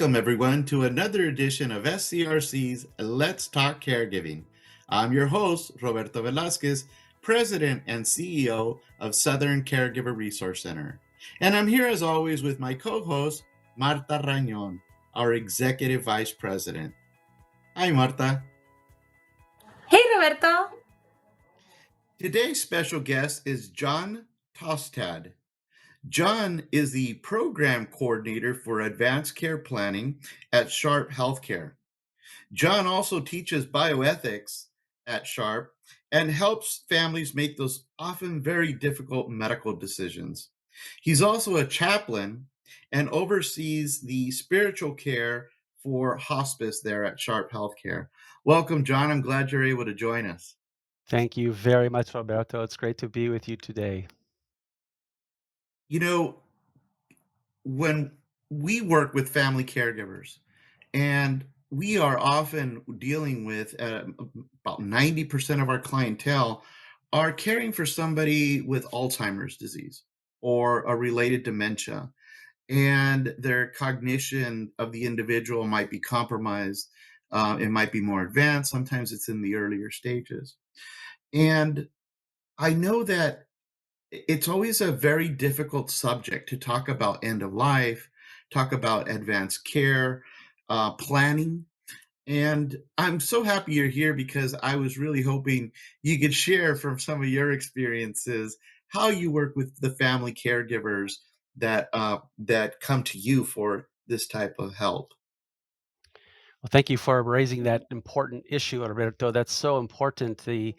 Welcome, everyone, to another edition of SCRC's Let's Talk Caregiving. I'm your host, Roberto Velasquez, President and CEO of Southern Caregiver Resource Center. And I'm here, as always, with my co host, Marta Rañón, our Executive Vice President. Hi, Marta. Hey, Roberto. Today's special guest is John Tastad. John is the Program Coordinator for Advanced Care Planning at Sharp Healthcare. John also teaches bioethics at Sharp and helps families make those often very difficult medical decisions. He's also a chaplain and oversees the spiritual care for hospice there at Sharp Healthcare. Welcome, John. I'm glad you're able to join us. Thank you very much, Roberto. It's great to be with you today. You know, when we work with family caregivers, and we are often dealing with about 90% of our clientele are caring for somebody with Alzheimer's disease or a related dementia, and their cognition of the individual might be compromised. It might be more advanced. Sometimes it's in the earlier stages. And I know that it's always a very difficult subject to talk about end of life, talk about advanced care, planning. And I'm so happy you're here because I was really hoping you could share from some of your experiences how you work with the family caregivers that come to you for this type of help. Well, thank you for raising that important issue, Roberto. That's so important. The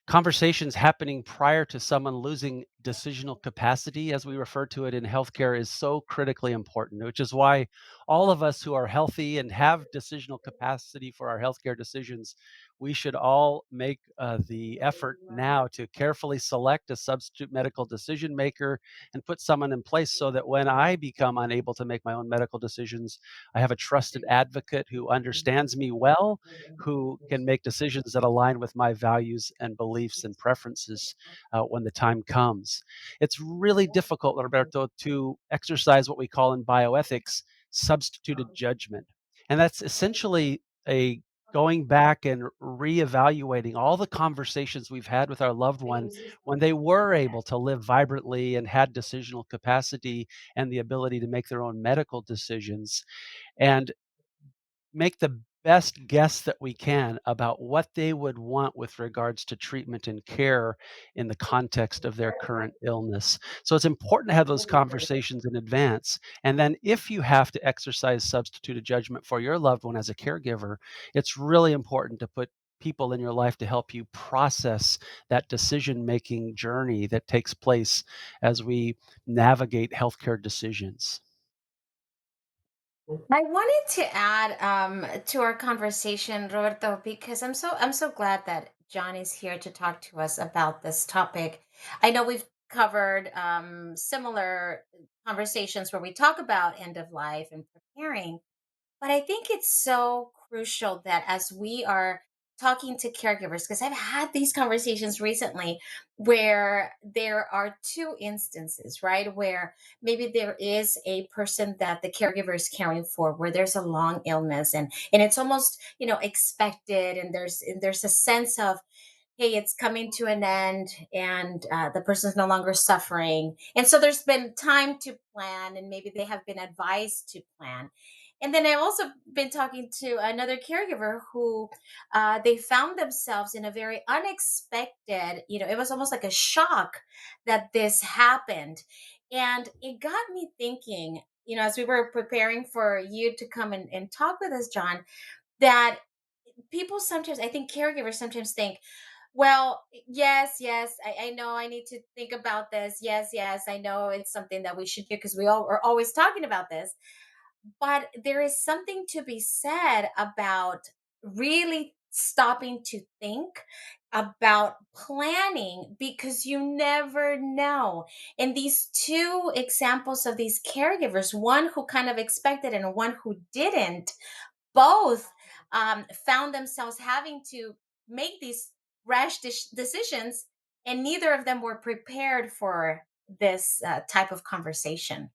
conversations happening prior to someone losing decisional capacity, as we refer to it in healthcare, is so critically important, which is why all of us who are healthy and have decisional capacity for our healthcare decisions, we should all make the effort now to carefully select a substitute medical decision maker and put someone in place so that when I become unable to make my own medical decisions, I have a trusted advocate who understands me well, who can make decisions that align with my values and beliefs and preferences when the time comes. It's really difficult, Roberto, to exercise what we call in bioethics substituted judgment. And that's essentially a going back and reevaluating all the conversations we've had with our loved one when they were able to live vibrantly and had decisional capacity and the ability to make their own medical decisions, and make the best guess that we can about what they would want with regards to treatment and care in the context of their current illness. So it's important to have those conversations in advance. And then if you have to exercise substituted judgment for your loved one as a caregiver, it's really important to put people in your life to help you process that decision making journey that takes place as we navigate healthcare decisions. I wanted to add to our conversation, Roberto, because I'm so glad that John is here to talk to us about this topic. I know we've covered similar conversations where we talk about end of life and preparing, but I think it's so crucial that as we are talking to caregivers, because I've had these conversations recently where there are two instances, right? Where maybe there is a person that the caregiver is caring for, where there's a long illness and it's almost, expected, and there's a sense of, hey, it's coming to an end, and the person's no longer suffering, and so there's been time to plan, and maybe they have been advised to plan. And then I've also been talking to another caregiver who they found themselves in a very unexpected, it was almost like a shock that this happened. And it got me thinking, as we were preparing for you to come and talk with us, John, that people sometimes, I think caregivers sometimes think, well, yes, yes, I know I need to think about this. Yes, yes, I know it's something that we should do because we all are always talking about this. But there is something to be said about really stopping to think about planning, because you never know. And these two examples of these caregivers, one who kind of expected and one who didn't, both found themselves having to make these rash decisions, and neither of them were prepared for this type of conversation.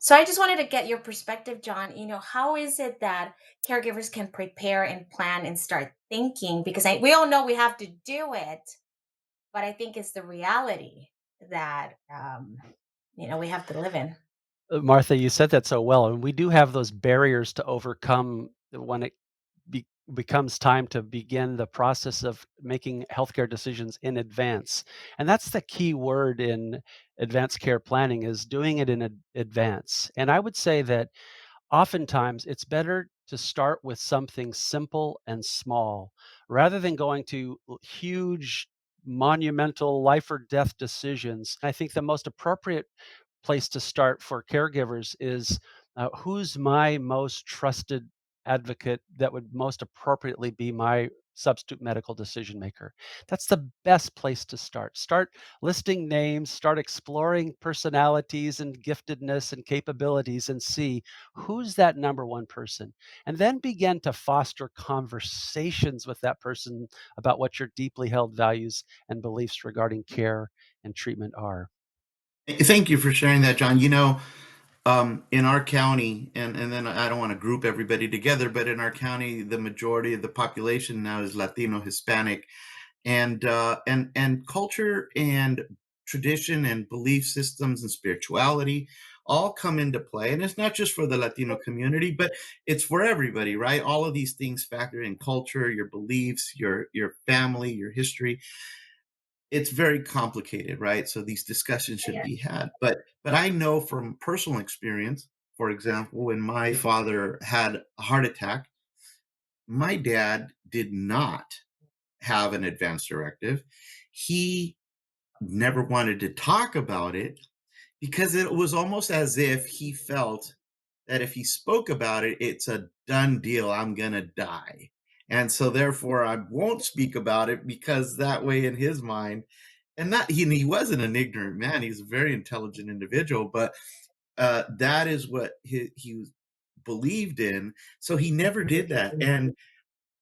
So I just wanted to get your perspective, John. How is it that caregivers can prepare and plan and start thinking? Because we all know we have to do it, but I think it's the reality that we have to live in. Martha, you said that so well, and we do have those barriers to overcome when it becomes time to begin the process of making healthcare decisions in advance. And that's the key word in advanced care planning, is doing it in advance. And I would say that oftentimes it's better to start with something simple and small rather than going to huge monumental life or death decisions. I think the most appropriate place to start for caregivers is, who's my most trusted advocate that would most appropriately be my substitute medical decision maker. That's the best place to start. Start listing names, start exploring personalities and giftedness and capabilities, and see who's that number one person. And then begin to foster conversations with that person about what your deeply held values and beliefs regarding care and treatment are. Thank you for sharing that, John. In our county, and then I don't want to group everybody together, but in our county, the majority of the population now is Latino, Hispanic, and culture and tradition and belief systems and spirituality all come into play. And it's not just for the Latino community, but it's for everybody, right? All of these things factor in: culture, your beliefs, your family, your history. It's very complicated, right? So these discussions should be had. But I know from personal experience, for example, when my father had a heart attack, my dad did not have an advance directive. He never wanted to talk about it because it was almost as if he felt that if he spoke about it, it's a done deal. I'm going to die. And so therefore I won't speak about it, because that way in his mind, and that he wasn't an ignorant man. He's a very intelligent individual, but that is what he believed in. So he never did that. And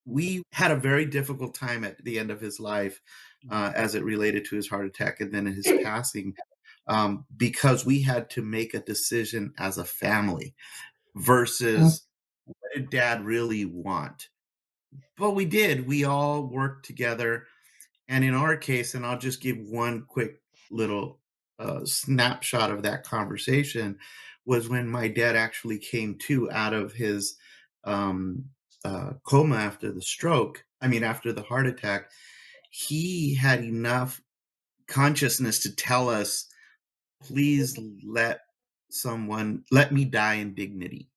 we had a very difficult time at the end of his life, as it related to his heart attack and then his passing, because we had to make a decision as a family versus what did dad really want. But we did. We all worked together. And in our case, and I'll just give one quick little snapshot of that conversation, was when my dad actually came to out of his um, coma after the stroke. I mean, after the heart attack, he had enough consciousness to tell us, please let me die in dignity,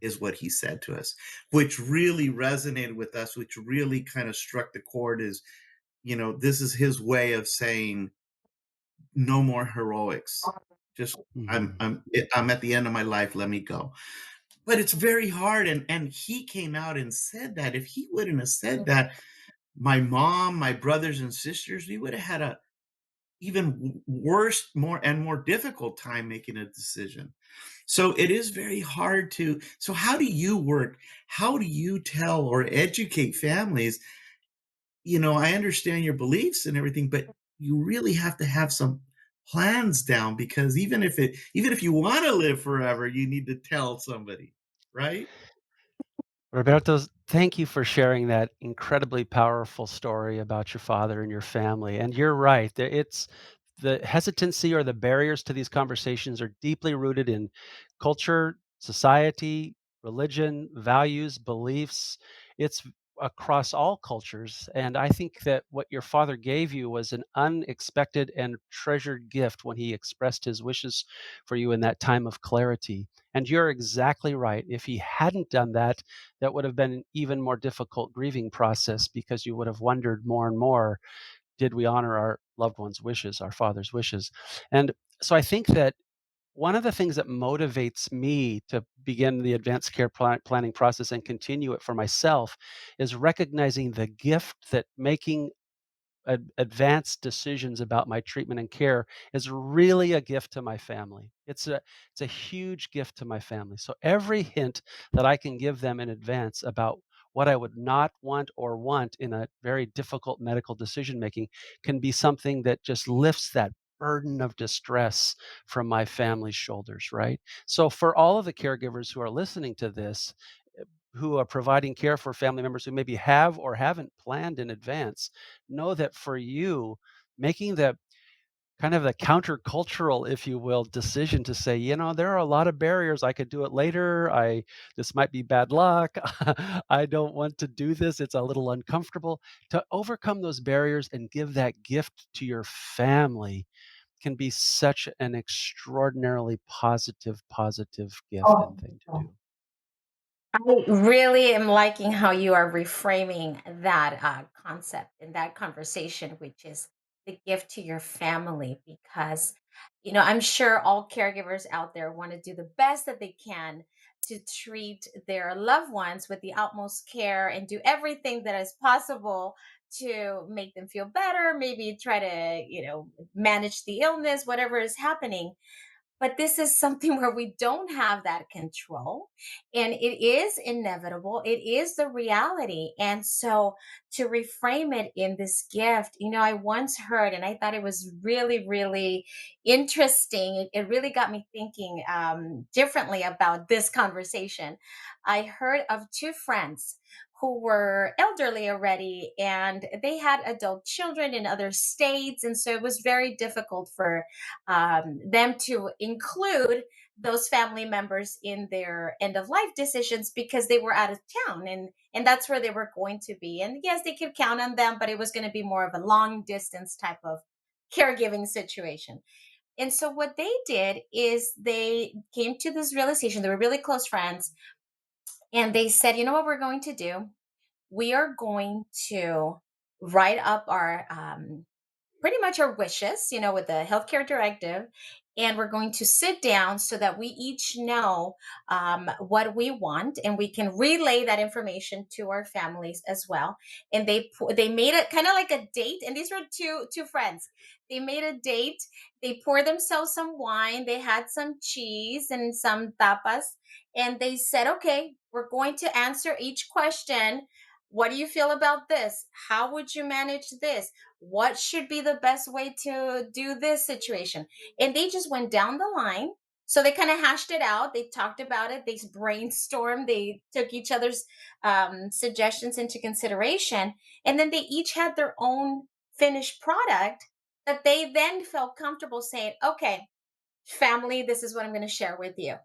is what he said to us, which really resonated with us, which really kind of struck the chord. Is, this is his way of saying no more heroics. Just Mhm. I'm at the end of my life. Let me go. But it's very hard. And he came out and said that. If he wouldn't have said that, my mom, my brothers and sisters, we would have had a even worse, more difficult time making a decision. So it is very hard to. So how do you work? How do you tell or educate families? I understand your beliefs and everything, but you really have to have some plans down, because even if you want to live forever, you need to tell somebody, right? Roberto, thank you for sharing that incredibly powerful story about your father and your family. And you're right. It's the hesitancy or the barriers to these conversations are deeply rooted in culture, society, religion, values, beliefs. It's across all cultures. And I think that what your father gave you was an unexpected and treasured gift when he expressed his wishes for you in that time of clarity. And you're exactly right. If he hadn't done that, that would have been an even more difficult grieving process, because you would have wondered more and more, did we honor our loved one's wishes, our father's wishes? And so I think that one of the things that motivates me to begin the advanced care planning process and continue it for myself is recognizing the gift that making advanced decisions about my treatment and care is really a gift to my family. It's a huge gift to my family. So every hint that I can give them in advance about what I would not want or want in a very difficult medical decision making can be something that just lifts that burden of distress from my family's shoulders, right? So for all of the caregivers who are listening to this, who are providing care for family members who maybe have or haven't planned in advance, know that for you, making the kind of the countercultural, if you will, decision to say, there are a lot of barriers. I could do it later. This might be bad luck. I don't want to do this. It's a little uncomfortable. To overcome those barriers and give that gift to your family can be such an extraordinarily positive gift and Oh, thing to oh. do. I really am liking how you are reframing that concept in that conversation, which is the gift to your family. Because, I'm sure all caregivers out there want to do the best that they can to treat their loved ones with the utmost care and do everything that is possible to make them feel better, maybe try to, manage the illness, whatever is happening. But this is something where we don't have that control, and it is inevitable. It is the reality. And so to reframe it in this gift, I once heard, and I thought it was really, really interesting. It really got me thinking differently about this conversation. I heard of two friends who were elderly already, and they had adult children in other states. And so it was very difficult for them to include those family members in their end of life decisions because they were out of town, and that's where they were going to be. And yes, they could count on them, but it was going to be more of a long distance type of caregiving situation. And so what they did is they came to this realization. They were really close friends, and they said, you know what we're going to do, we are going to write up our pretty much our wishes, with the healthcare directive. And we're going to sit down so that we each know what we want, and we can relay that information to our families as well. And they made it kind of like a date. And these were two friends. They made a date. They poured themselves some wine. They had some cheese and some tapas, and they said, "Okay, we're going to answer each question. What do you feel about this? How would you manage this? What should be the best way to do this situation?" And they just went down the line. So they kind of hashed it out. They talked about it. They brainstormed. They took each other's suggestions into consideration. And then they each had their own finished product that they then felt comfortable saying, okay, family, this is what I'm going to share with you.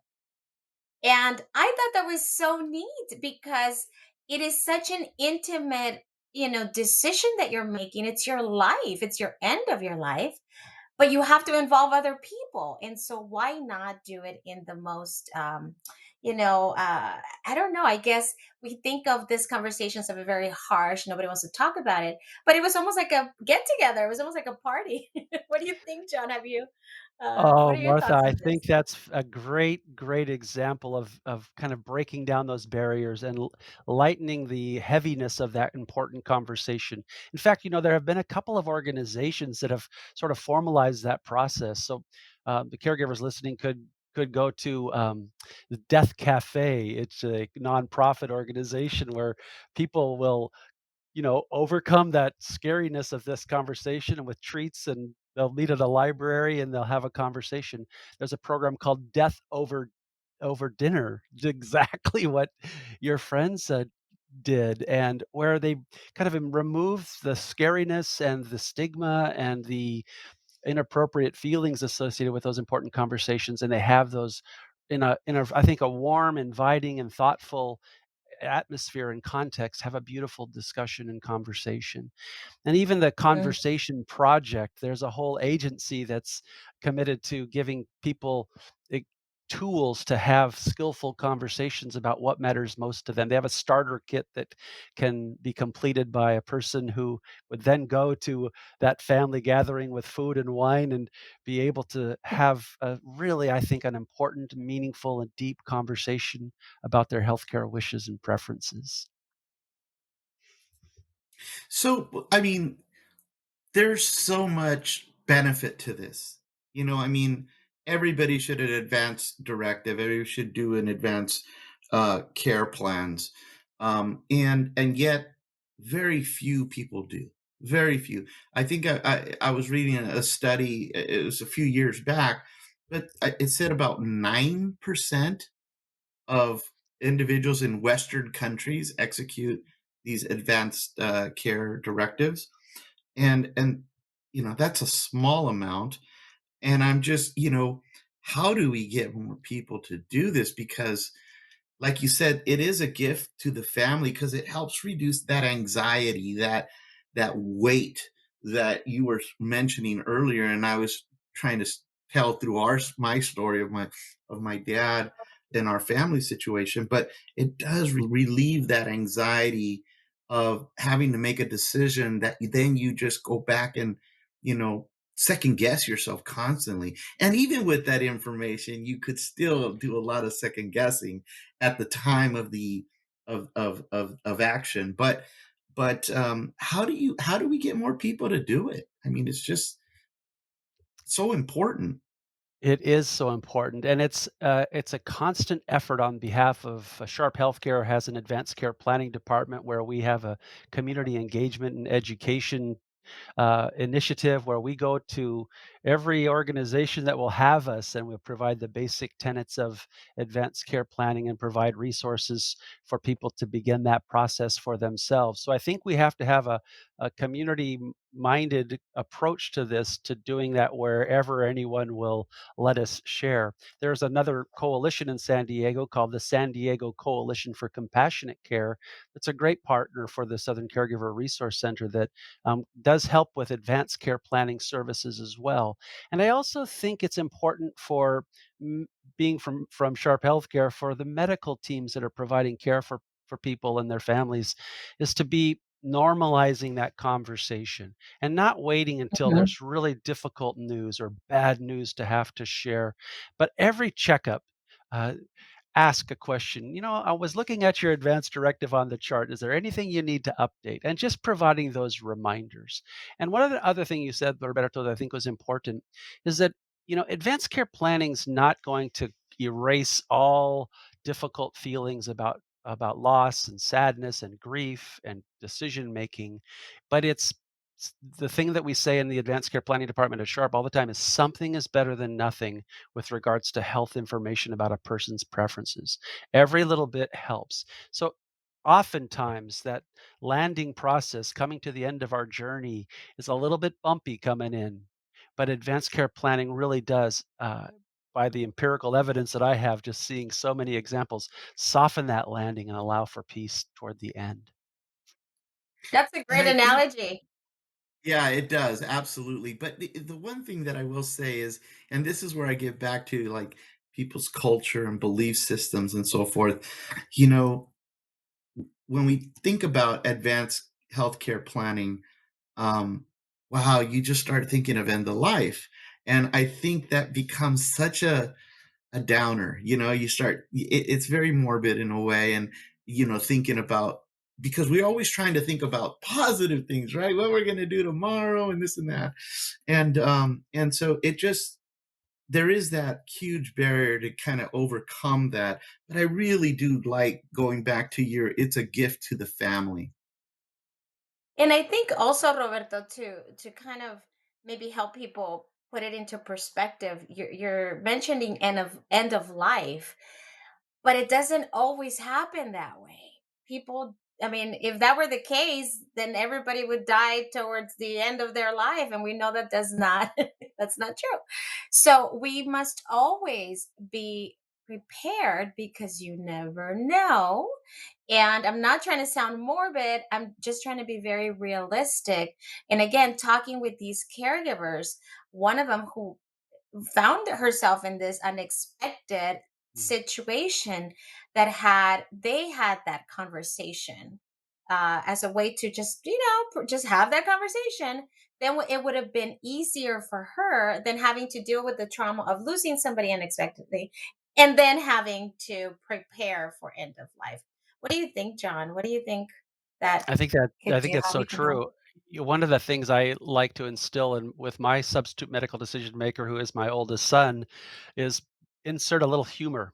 And I thought that was so neat because it is such an intimate, decision that you're making. It's your life, it's your end of your life, but you have to involve other people. And so why not do it in the most, I don't know. I guess we think of this conversations of a very harsh, nobody wants to talk about it, but it was almost like a get together. It was almost like a party. What do you think, John? What Oh, are your Martha, thoughts I on this? think that's a great example of kind of breaking down those barriers and lightening the heaviness of that important conversation. In fact, there have been a couple of organizations that have sort of formalized that process. So, the caregivers listening could go to the Death Cafe. It's a nonprofit organization where people will overcome that scariness of this conversation and with treats, and they'll meet at a library and they'll have a conversation. There's a program called Death Over Dinner, exactly what your friends did, and where they kind of remove the scariness and the stigma and the inappropriate feelings associated with those important conversations, and they have those in a I think a warm, inviting, and thoughtful atmosphere and context, have a beautiful discussion and conversation. And even the Mm. conversation project, there's a whole agency that's committed to giving people eh, tools to have skillful conversations about what matters most to them. They have a starter kit that can be completed by a person who would then go to that family gathering with food and wine and be able to have a really, I think, an important, meaningful, and deep conversation about their healthcare wishes and preferences. So, I mean, there's so much benefit to this. I mean, everybody should an advance directive. Everybody should do an advance care plans, and yet very few people do. very few. I think I was reading a study, it was a few years back, but it said about 9% of individuals in Western countries execute these advanced care directives. And that's a small amount. And I'm just, how do we get more people to do this? Because like you said, it is a gift to the family because it helps reduce that anxiety, that weight that you were mentioning earlier, and I was trying to tell through my story of my dad and our family situation. But it does relieve that anxiety of having to make a decision that then you just go back and you know second guess yourself constantly. And even with that information, you could still do a lot of second guessing at the time of the of action. But how do we get more people to do it? I mean, it's just so important. It is so important, and it's a constant effort on behalf of Sharp Healthcare has an advanced care planning department where we have a community engagement and education initiative where we go to every organization that will have us and we'll provide the basic tenets of advanced care planning and provide resources for people to begin that process for themselves. So I think we have to have a community minded approach to this, to doing that wherever anyone will let us share. There's another coalition in San Diego called the San Diego Coalition for Compassionate Care. It's a great partner for the Southern Caregiver Resource Center that does help with advanced care planning services as well. And I also think it's important for m- being from Sharp Healthcare for the medical teams that are providing care for people and their families is to be normalizing that conversation and not waiting until Mhm. there's really difficult news or bad news to have to share, but every checkup, uh, ask a question. I was looking at your advanced directive on the chart. Is there anything you need to update? And just providing those reminders. And one of the other thing you said, Roberto, that I think was important is that, advanced care planning is not going to erase all difficult feelings about loss and sadness and grief and decision making, but the thing that we say in the advanced care planning department at Sharp all the time is something is better than nothing with regards to health information about a person's preferences. Every little bit helps. So oftentimes that landing process coming to the end of our journey is a little bit bumpy coming in, but advanced care planning really does, by the empirical evidence that I have, just seeing so many examples, soften that landing and allow for peace toward the end. That's a And great I think, analogy. yeah, it does, absolutely. But the one thing that I will say is, and this is where I get back to like people's culture and belief systems and so forth, you know, when we think about advanced healthcare planning, um, wow, you just start thinking of end of life. And I think that becomes such a downer. You start, it's very morbid in a way. And, thinking about, because we're always trying to think about positive things, right? What we're going to do tomorrow and this and that. And so it just, there is that huge barrier to kind of overcome that. But I really do like going back to it's a gift to the family. And I think also, Roberto, to kind of maybe help people put it into perspective, you're mentioning end of life, but it doesn't always happen that way. People, I mean, if that were the case, then everybody would die towards the end of their life, and we know that does not that's not true. So we must always be prepared because you never know. And I'm not trying to sound morbid, I'm just trying to be very realistic. And again, talking with these caregivers, one of them who found herself in this unexpected Mm. situation, that had they had that conversation as a way to just just have that conversation, then it would have been easier for her than having to deal with the trauma of losing somebody unexpectedly and then having to prepare for end of life. What do you think, John? What do you think that I could think do, that's how so we can help? true. One of the things I like to instill in with my substitute medical decision maker, who is my oldest son, is insert a little humor.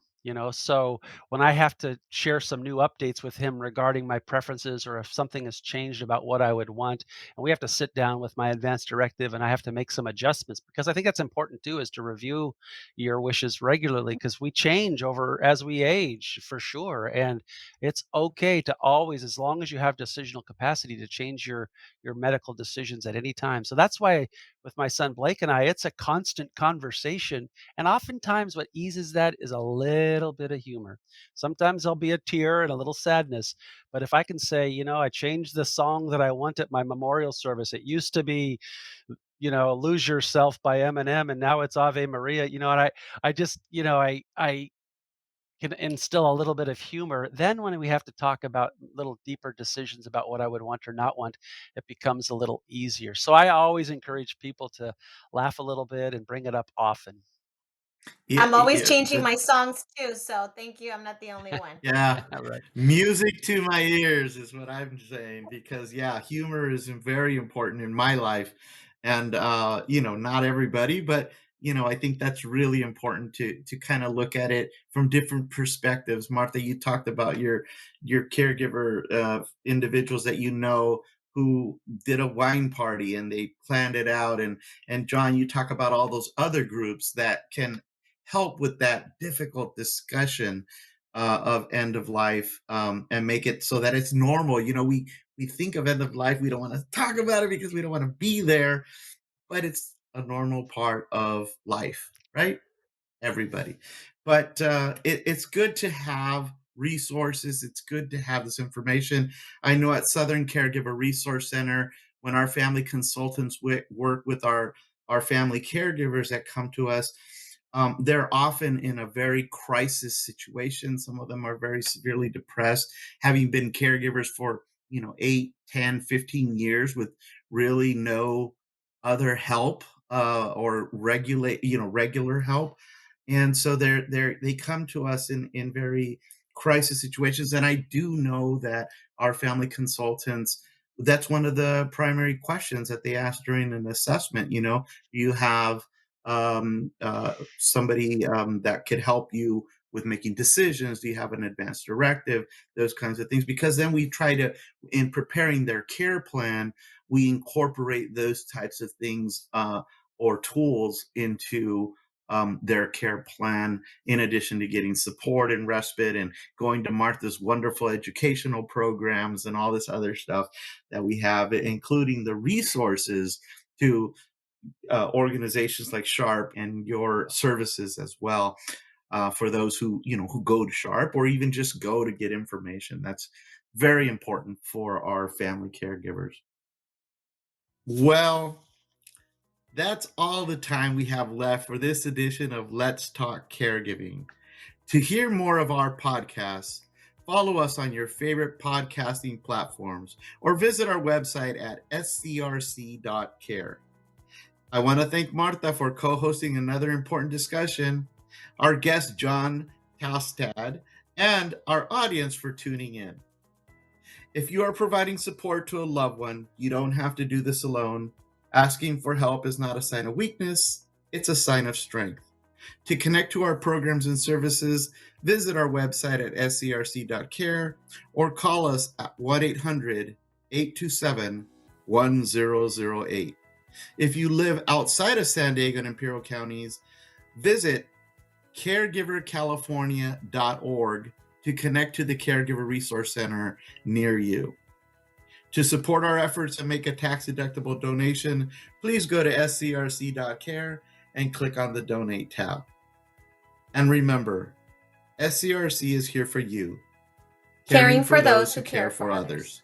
So when I have to share some new updates with him regarding my preferences, or if something has changed about what I would want, and we have to sit down with my advanced directive and I have to make some adjustments, because I think that's important too, is to review your wishes regularly, because we change over as we age for sure. And it's okay to always, as long as you have decisional capacity, to change your medical decisions at any time. So that's why with my son Blake and I, it's a constant conversation. And oftentimes what eases that is a little bit of humor. Sometimes there'll be a tear and a little sadness. But if I can say, I changed the song that I want at my memorial service. It used to be, Lose Yourself by Eminem, and now it's Ave Maria, and I just, I can instill a little bit of humor. Then when we have to talk about little deeper decisions about what I would want or not want, it becomes a little easier. So I always encourage people to laugh a little bit and bring it up often. Yeah, I'm always yeah, changing my songs too, so thank you. I'm not the only one. yeah. Right. Music to my ears is what I'm saying because yeah, humor is very important in my life. And not everybody, but I think that's really important to kind of look at it from different perspectives. Martha, you talked about your caregiver individuals that who did a wine party and they planned it out, and John, you talk about all those other groups that can help with that difficult discussion of end of life, and make it so that it's normal. We think of end of life, we don't want to talk about it because we don't want to be there, but it's a normal part of life, right? Everybody. But it's good to have resources. It's good to have this information. I know at Southern Caregiver Resource Center, when our family consultants work with our family caregivers that come to us, they're often in a very crisis situation. Some of them are very severely depressed, having been caregivers for 8, 10, 15 years with really no other help, or regular help. And so they come to us in very crisis situations. And I do know that our family consultants, that's one of the primary questions that they ask during an assessment. Do you have somebody that could help you with making decisions? Do you have an advanced directive? Those kinds of things, because then we try to, in preparing their care plan, we incorporate those types of things, or tools into their care plan, in addition to getting support and respite and going to Martha's wonderful educational programs and all this other stuff that we have, including the resources to organizations like Sharp and your services as well, for those who go to Sharp or even just go to get information. That's very important for our family caregivers. Well, that's all the time we have left for this edition of Let's Talk Caregiving. To hear more of our podcasts, follow us on your favorite podcasting platforms or visit our website at scrc.care. I want to thank Martha for co-hosting another important discussion, our guest John Tastad, and our audience for tuning in. If you are providing support to a loved one, you don't have to do this alone. Asking for help is not a sign of weakness, it's a sign of strength. To connect to our programs and services, visit our website at scrc.care or call us at 1-800-827-1008. If you live outside of San Diego and Imperial counties, visit caregivercalifornia.org to connect to the Caregiver Resource Center near you. To support our efforts and make a tax-deductible donation, please go to scrc.care and click on the Donate tab. And remember, SCRC is here for you, Caring for those who care for others.